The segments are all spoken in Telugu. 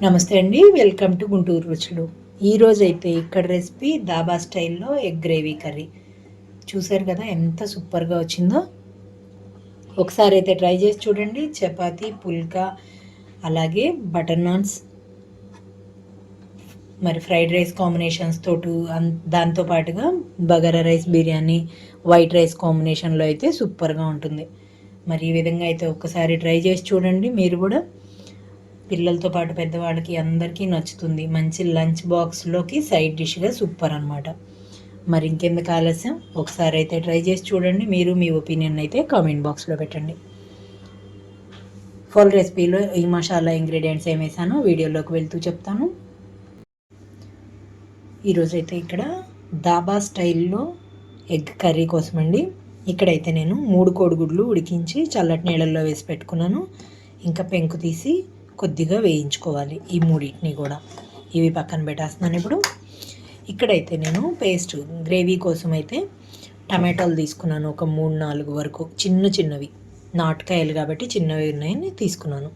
నమస్తే అండి, వెల్కమ్ టు గుంటూరు రుచులు. ఈరోజు అయితే ఇక్కడ రెసిపీ దాబా స్టైల్లో ఎగ్ గ్రేవీ కర్రీ. చూసారు కదా ఎంత సూపర్గా వచ్చిందో. ఒకసారి అయితే ట్రై చేసి చూడండి. చపాతీ, పుల్కా, అలాగే బటర్ నాన్స్, మరి ఫ్రైడ్ రైస్ కాంబినేషన్స్ తోటి దాంతో పాటుగా bagara rice, biryani, white rice కాంబినేషన్లో అయితే సూపర్గా ఉంటుంది. మరి ఈ విధంగా అయితే ఒక్కసారి ట్రై చేసి చూడండి. మీరు కూడా పిల్లలతో పాటు పెద్దవాళ్ళకి అందరికీ నచ్చుతుంది. మంచి లంచ్ బాక్స్లోకి సైడ్ డిష్గా సూపర్ అనమాట. మరి ఇంకెందుకు ఆలస్యం, ఒకసారి అయితే ట్రై చేసి చూడండి. మీరు మీ ఒపీనియన్ అయితే కామెంట్ బాక్స్లో పెట్టండి. ఫుల్ రెసిపీలో ఈ మసాలా ఇంగ్రీడియంట్స్ ఏం వేసానో వీడియోలోకి వెళ్తూ చెప్తాను. ఈరోజైతే ఇక్కడ దాబా స్టైల్లో ఎగ్ కర్రీ కోసం అండి. ఇక్కడైతే నేను 3 కోడిగుడ్లు ఉడికించి చల్లటి నీళ్ళల్లో వేసి పెట్టుకున్నాను. ఇంకా పెంకు తీసి కొద్దిగా వేయించుకోవాలి. ఈ మూడింటిని కూడా ఇవి పక్కన పెట్టేస్తున్నాను. ఇప్పుడు ఇక్కడైతే నేను పేస్ట్ గ్రేవీ కోసం అయితే టమాటాలు తీసుకున్నాను. ఒక 3-4 వరకు చిన్నవి నాటుకాయలు కాబట్టి చిన్నవి ఉన్నాయని తీసుకున్నాను.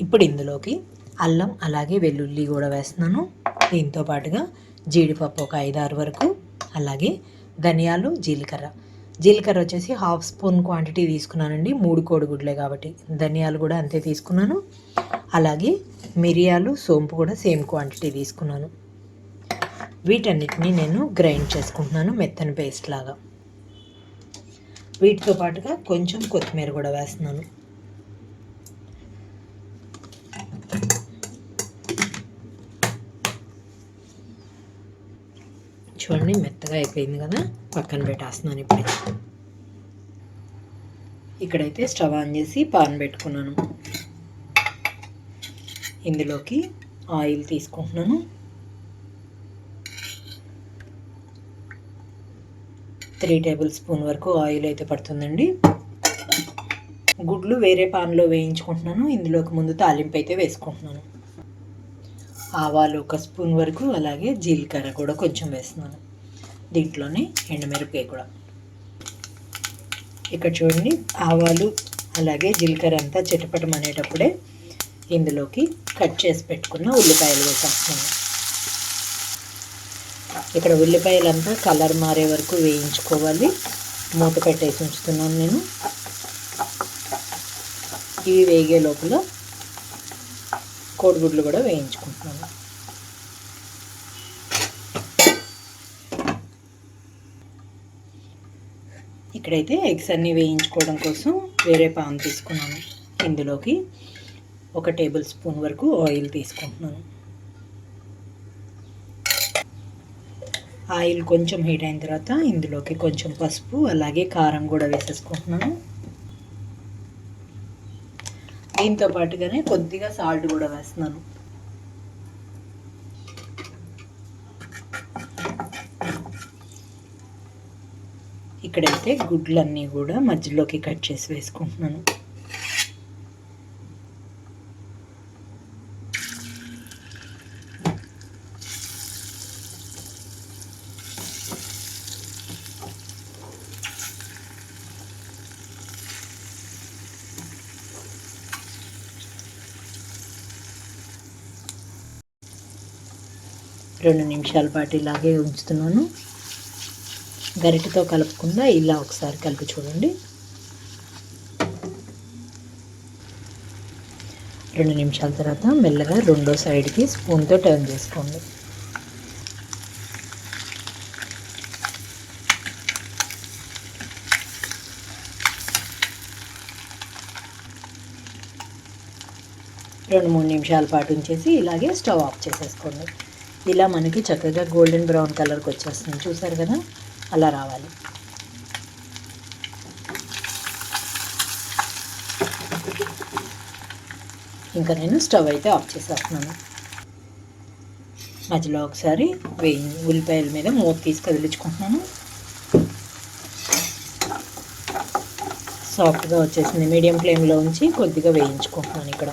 ఇప్పుడు ఇందులోకి అల్లం అలాగే వెల్లుల్లి కూడా వేస్తున్నాను. దీంతో పాటుగా జీడిపప్పు ఒక 5-6 వరకు, అలాగే ధనియాలు, జీలకర్ర వచ్చేసి 1/2 స్పూన్ క్వాంటిటీ తీసుకున్నానండి. 3 కోడిగుడ్లే కాబట్టి. ధనియాలు కూడా అంతే తీసుకున్నాను. అలాగే మిరియాలు, సోంపు కూడా సేమ్ క్వాంటిటీ తీసుకున్నాను. వీటన్నిటిని నేను గ్రైండ్ చేసుకుంటున్నాను మెత్తని పేస్ట్ లాగా. వీటితో పాటుగా కొంచెం కొత్తిమీర కూడా వేస్తున్నాను. చూడండి మెత్తగా అయిపోయింది కదా, పక్కన పెట్టేస్తున్నాను. ఇక్కడైతే స్టవ్ ఆన్ చేసి పాన్ పెట్టుకున్నాను. ఇందులోకి ఆయిల్ తీసుకుంటున్నాను. త్రీ టేబుల్ స్పూన్ వరకు ఆయిల్ అయితే పడుతుందండి. గుడ్లు వేరే పాన్లో వేయించుకుంటున్నాను. ఇందులోకి ముందు తాలింపు అయితే వేసుకుంటున్నాను. ఆవాలు 1 స్పూన్ వరకు, అలాగే జీలకర్ర కూడా కొంచెం వేస్తున్నాను. దీంట్లోనే ఎండుమిరపకాయ కూడా. ఇక్కడ చూడండి ఆవాలు అలాగే జీలకర్ర అంతా చిటపటమనేటప్పుడే ఇందులోకి కట్ చేసి పెట్టుకున్న ఉల్లిపాయలు వేసేస్తున్నాను. ఇక్కడ ఉల్లిపాయలంతా కలర్ మారే వరకు వేయించుకోవాలి. మూత పెట్టేసి ఉంచుతున్నాను నేను. ఇవి వేగే లోపల కోడిగుడ్లు కూడా వేయించుకుంటున్నాను. ఇక్కడైతే ఎగ్స్ అన్నీ వేయించుకోవడం కోసం వేరే పాన్ తీసుకున్నాను. ఇందులోకి 1 టేబుల్ స్పూన్ వరకు ఆయిల్ తీసుకుంటున్నాను. ఆయిల్ కొంచెం హీట్ అయిన తర్వాత ఇందులోకి కొంచెం పసుపు అలాగే కారం కూడా వేసేసుకుంటున్నాను. దీంతో పాటుగానే కొద్దిగా సాల్ట్ కూడా వేస్తున్నాను. ఇక్కడైతే గుడ్లన్నీ కూడా మధ్యలోకి కట్ చేసి వేసుకుంటున్నాను. రెండు నిమిషాల పాటు ఇలాగే ఉంచుతున్నాను. గరిటెతో కలపకుండా ఇలా ఒకసారి కలిపి చూడండి. 2 నిమిషాల తర్వాత మెల్లగా రెండో సైడ్కి స్పూన్తో టర్న్ చేసుకోండి. రెండు 3 నిమిషాల పాటు ఉంచేసి ఇలాగే స్టవ్ ఆఫ్ చేసేసుకోండి. ఇలా మనకి చక్కగా గోల్డెన్ బ్రౌన్ కలర్కి వచ్చేస్తుంది. చూసారు కదా, అలా రావాలి. ఇంకా నేను స్టవ్ అయితే ఆఫ్ చేసేస్తున్నాను. మధ్యలో ఒకసారి ఉల్లిపాయల మీద మూత తీసి కదిలించుకుంటున్నాను. సాఫ్ట్గా వచ్చేసింది. మీడియం ఫ్లేమ్లో ఉంచి కొద్దిగా వేయించుకుంటున్నాను. ఇక్కడ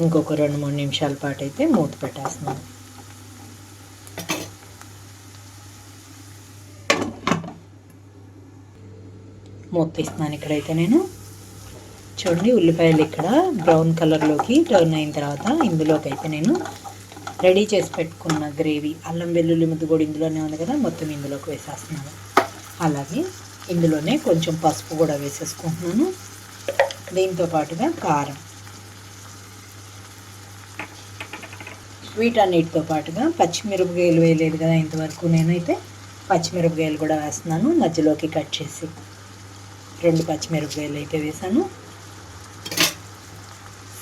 ఇంకొక 2-3 నిమిషాల పాటు అయితే మూత పెట్టేస్తున్నాను. మూత తీస్తున్నాను. ఇక్కడైతే నేను చూడండి, ఉల్లిపాయలు ఇక్కడ బ్రౌన్ కలర్లోకి టర్న్ అయిన తర్వాత ఇందులోకి అయితే నేను రెడీ చేసి పెట్టుకున్న గ్రేవీ, అల్లం వెల్లుల్లి ముద్ద కూడా ఇందులోనే ఉంది కదా, మొత్తం ఇందులోకి వేసేస్తున్నాను. అలాగే ఇందులోనే కొంచెం పసుపు కూడా వేసేసుకుంటున్నాను. దీంతో పాటుగా కారం, వీటన్నిటితో పాటుగా పచ్చిమిరపకాయలు వేయలేదు కదా ఇంతవరకు, నేనైతే పచ్చిమిరపకాయలు కూడా వేస్తున్నాను. మధ్యలోకి కట్ చేసి 2 పచ్చిమిరపకాయలు అయితే వేసాను.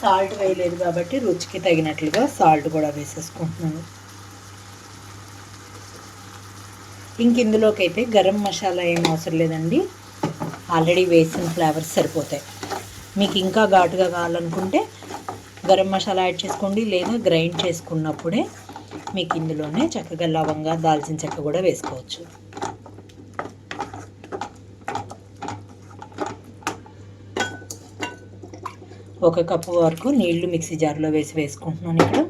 సాల్ట్ వేయలేదు కాబట్టి రుచికి తగినట్లుగా సాల్ట్ కూడా వేసేసుకుంటున్నాను. ఇంక ఇందులోకి అయితే గరం మసాలా ఏం అవసరం లేదండి, ఆల్రెడీ వేసిన ఫ్లేవర్స్ సరిపోతాయి. మీకు ఇంకా ఘాటుగా కావాలనుకుంటే గరం మసాలా యాడ్ చేసుకోండి, లేదా గ్రైండ్ చేసుకున్నప్పుడే మీకు ఇందులోనే చక్కగా లవంగా, దాల్చిన చెక్క కూడా వేసుకోవచ్చు. ఒక కప్పు వరకు నీళ్లు మిక్సీ జార్లో వేసుకుంటున్నాను. ఇక్కడ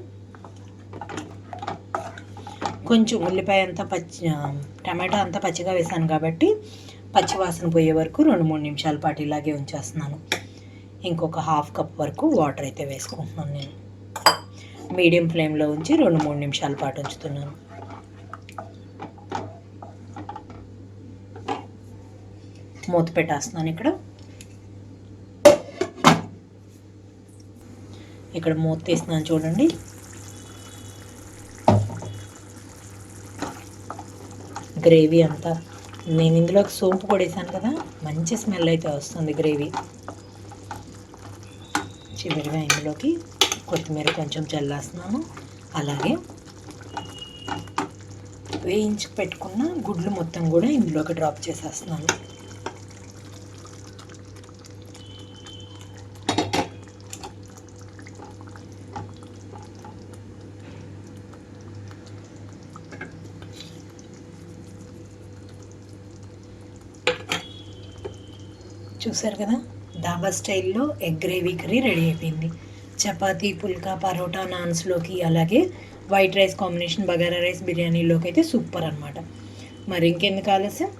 కొంచెం ఉల్లిపాయ అంతా టమాటా అంతా పచ్చిగా వేసాను కాబట్టి పచ్చివాసన పోయే వరకు 2-3 నిమిషాల పాటు ఇలాగే ఉంచేస్తున్నాను. ఇంకొక హాఫ్ కప్ వరకు వాటర్ అయితే వేసుకుంటున్నాను. నేను మీడియం ఫ్లేమ్లో ఉంచి 2-3 నిమిషాల పాటు ఉంచుతున్నాను. మూత పెట్టేస్తున్నాను. ఇక్కడ మూత తీస్తున్నాను చూడండి. గ్రేవీ అంతా నేను ఇందులోకి సోంపు కూడా వేసాను కదా, మంచి స్మెల్ అయితే వస్తుంది గ్రేవీ. చివరిగా ఇందులోకి కొత్తిమీర కొంచెం చల్లేస్తున్నాను. అలాగే వేయించి పెట్టుకున్న గుడ్లు మొత్తం కూడా ఇందులోకి డ్రాప్ చేసేస్తున్నాను. చూసారు కదా, డాబా స్టైల్లో ఎగ్ గ్రేవీ కర్రీ రెడీ అయిపోయింది. చపాతీ, పుల్కా, పరోటా, నాన్స్లోకి, అలాగే white rice combination, bagara rice, బిర్యానీలోకి అయితే సూపర్ అనమాట. మరి ఇంకెందుకు ఆలస్యం,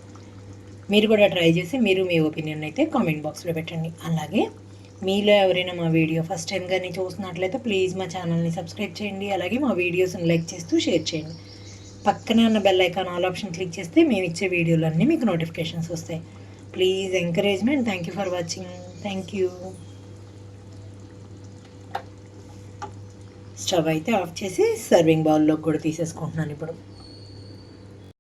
మీరు కూడా ట్రై చేసి మీరు మీ ఒపీనియన్ అయితే కామెంట్ బాక్స్లో పెట్టండి. అలాగే మీలో ఎవరైనా మా వీడియో ఫస్ట్ టైం కానీ చూసినట్లయితే ప్లీజ్ మా ఛానల్ని సబ్స్క్రైబ్ చేయండి. అలాగే మా వీడియోస్ని లైక్ చేస్తూ షేర్ చేయండి. పక్కనే ఉన్న bell icon all option click చేస్తే మేము ఇచ్చే వీడియోలన్నీ మీకు నోటిఫికేషన్స్ వస్తాయి. Please encouragement. Thank you for watching. Thank you. Stove అయితే ఆఫ్ చేసి సర్వింగ్ బౌల్లోకి కూడా తీసేసుకుంటున్నాను ఇప్పుడు.